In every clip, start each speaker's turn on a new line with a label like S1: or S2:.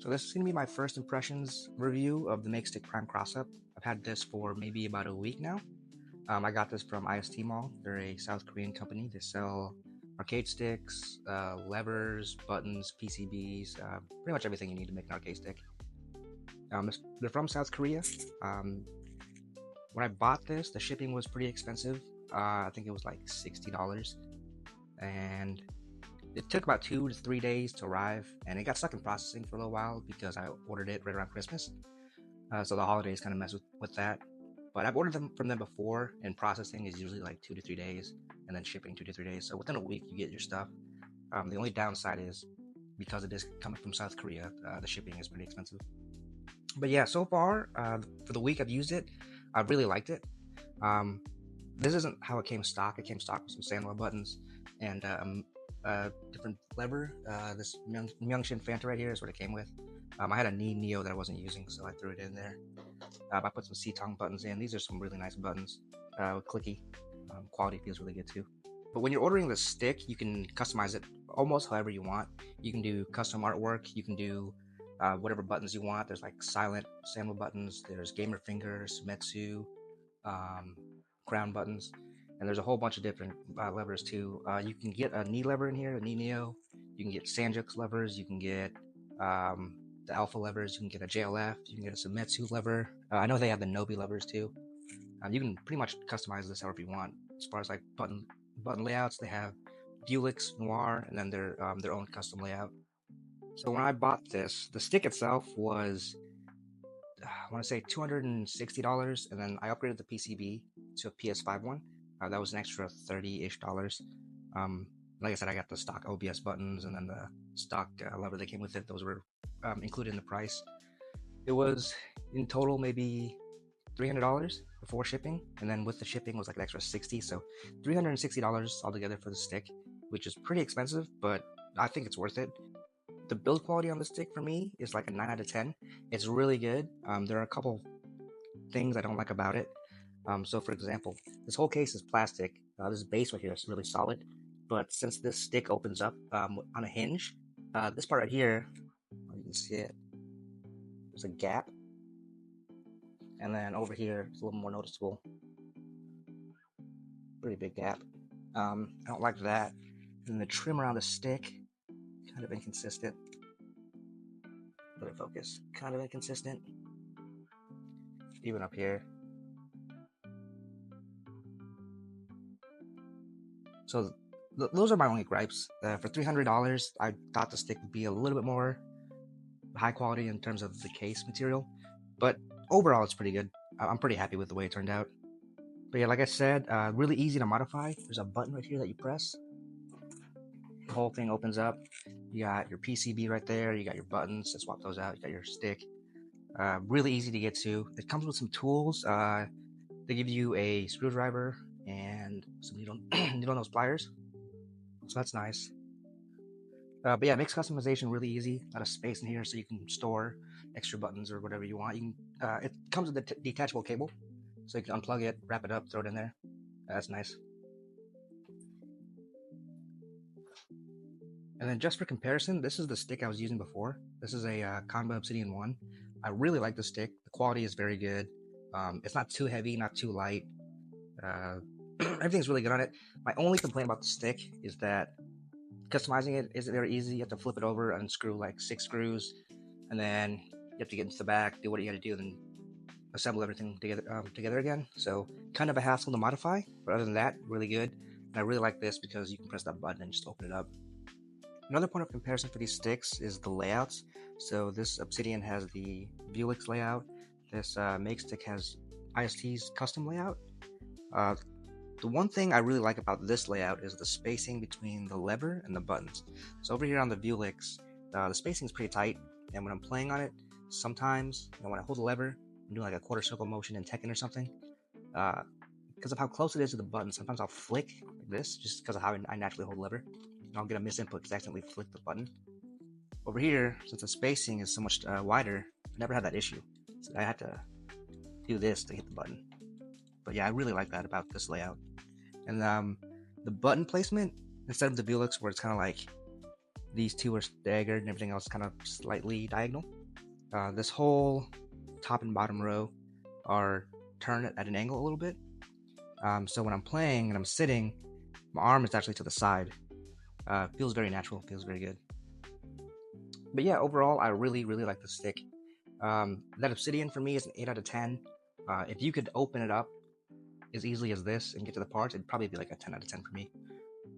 S1: So this is going to be my first impressions review of the MakeStick Prime Cross-Up. I've had this for maybe about a week now. I got this from IST Mall. They're a South Korean company. They sell arcade sticks, levers, buttons, PCBs, pretty much everything you need to make an arcade stick. They're from South Korea. When I bought this, the shipping was pretty expensive. I think it was like $60. And it took about 2 to 3 days to arrive, and it got stuck in processing for a little while because I ordered it right around Christmas. So the holidays kind of mess with that. But I've ordered them from them before, and processing is usually like 2 to 3 days, and then shipping 2 to 3 days. So within a week, you get your stuff. The only downside is because it is coming from South Korea, the shipping is pretty expensive. But yeah, so far, for the week I've used it, I really liked it. This isn't how it came stock. It came stock with some Sandwell buttons and different lever. This Myeongshin Fanta right here is what it came with. I had a Neo that I wasn't using, so I threw it in there. I put some C-Tong buttons in. These are some really nice buttons, clicky. Quality feels really good too. But when you're ordering the stick, you can customize it almost however you want. You can do custom artwork. You can do whatever buttons you want. There's like silent Sandwell buttons. There's gamer fingers, Metsu, crown buttons. And there's a whole bunch of different levers too. You can get a knee lever in here, a knee Neo. You can get Sanjuk's levers. You can get the Alpha levers. You can get a JLF. You can get a Sumetsu lever. I know they have the Nobi levers too. You can pretty much customize this however you want. As far as like button layouts, they have Bulix, Noir, and then their own custom layout. So when I bought this, the stick itself was, I want to say $260, and then I upgraded the PCB to a PS5 one. That was an extra $30-ish. Like I said, I got the stock OBS buttons and then the stock lever that came with it. Those were included in the price. It was in total maybe $300 before shipping, and then with the shipping was like an extra $60. So $360 altogether for the stick, which is pretty expensive, but I think it's worth it. The build quality on the stick for me is like a 9 out of 10. It's really good. There are a couple things I don't like about it. So for example, this whole case is plastic. This base right here is really solid, but since this stick opens up on a hinge, this part right here, you can see it, there's a gap, and then over here it's a little more noticeable, pretty big gap. I don't like that. And the trim around the stick, kind of inconsistent. Better focus, kind of inconsistent. Even up here. So those are my only gripes. For $300, I thought the stick would be a little bit more high quality in terms of the case material, but overall it's pretty good. I'm pretty happy with the way it turned out. But yeah, like I said, really easy to modify. There's a button right here that you press. The whole thing opens up. You got your PCB right there. You got your buttons to swap those out. You got your stick. Really easy to get to. It comes with some tools. They give you a screwdriver and some needle nose pliers, so that's nice. But yeah, it makes customization really easy. A lot of space in here, so you can store extra buttons or whatever you want. You can. It comes with a detachable cable, so you can unplug it, wrap it up, throw it in there. That's nice. And then just for comparison, this is the stick I was using before. This is a Kanba Obsidian 1. I really like the stick. The quality is very good. It's not too heavy, not too light. Everything's really good on it. My only complaint about the stick is that customizing it isn't very easy. You have to flip it over and unscrew like 6 screws, and then you have to get into the back, do what you got to do, then assemble everything together again. So kind of a hassle to modify, but other than that, really good. And I really like this because you can press that button and just open it up. Another point of comparison for these sticks is the layouts. So this Obsidian has the Bulix layout. This MakeStick has IST's custom layout. The one thing I really like about this layout is the spacing between the lever and the buttons. So over here on the Bulix, the spacing is pretty tight, and when I'm playing on it, sometimes when I hold the lever, I'm doing like a quarter circle motion in Tekken or something. Because of how close it is to the button, sometimes I'll flick like this, just because of how I naturally hold the lever. And I'll get a misinput because I accidentally flick the button. Over here, since the spacing is so much wider, I never had that issue. So I had to do this to hit the button. But yeah, I really like that about this layout. And the button placement, instead of the Bulix where it's kind of like These two are staggered and everything else kind of slightly diagonal. This whole top and bottom row are turned at an angle a little bit. So when I'm playing and I'm sitting, my arm is actually to the side. Feels very natural, feels very good. But yeah, overall, I really like the stick. That obsidian for me is an 8 out of 10. If you could open it up as easily as this and get to the parts, it'd probably be like a 10 out of 10 for me.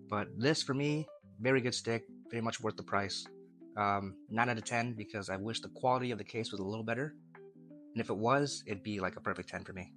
S1: But this for me, very good stick, very much worth the price. 9 out of 10 because I wish the quality of the case was a little better. And if it was, it'd be like a perfect 10 for me.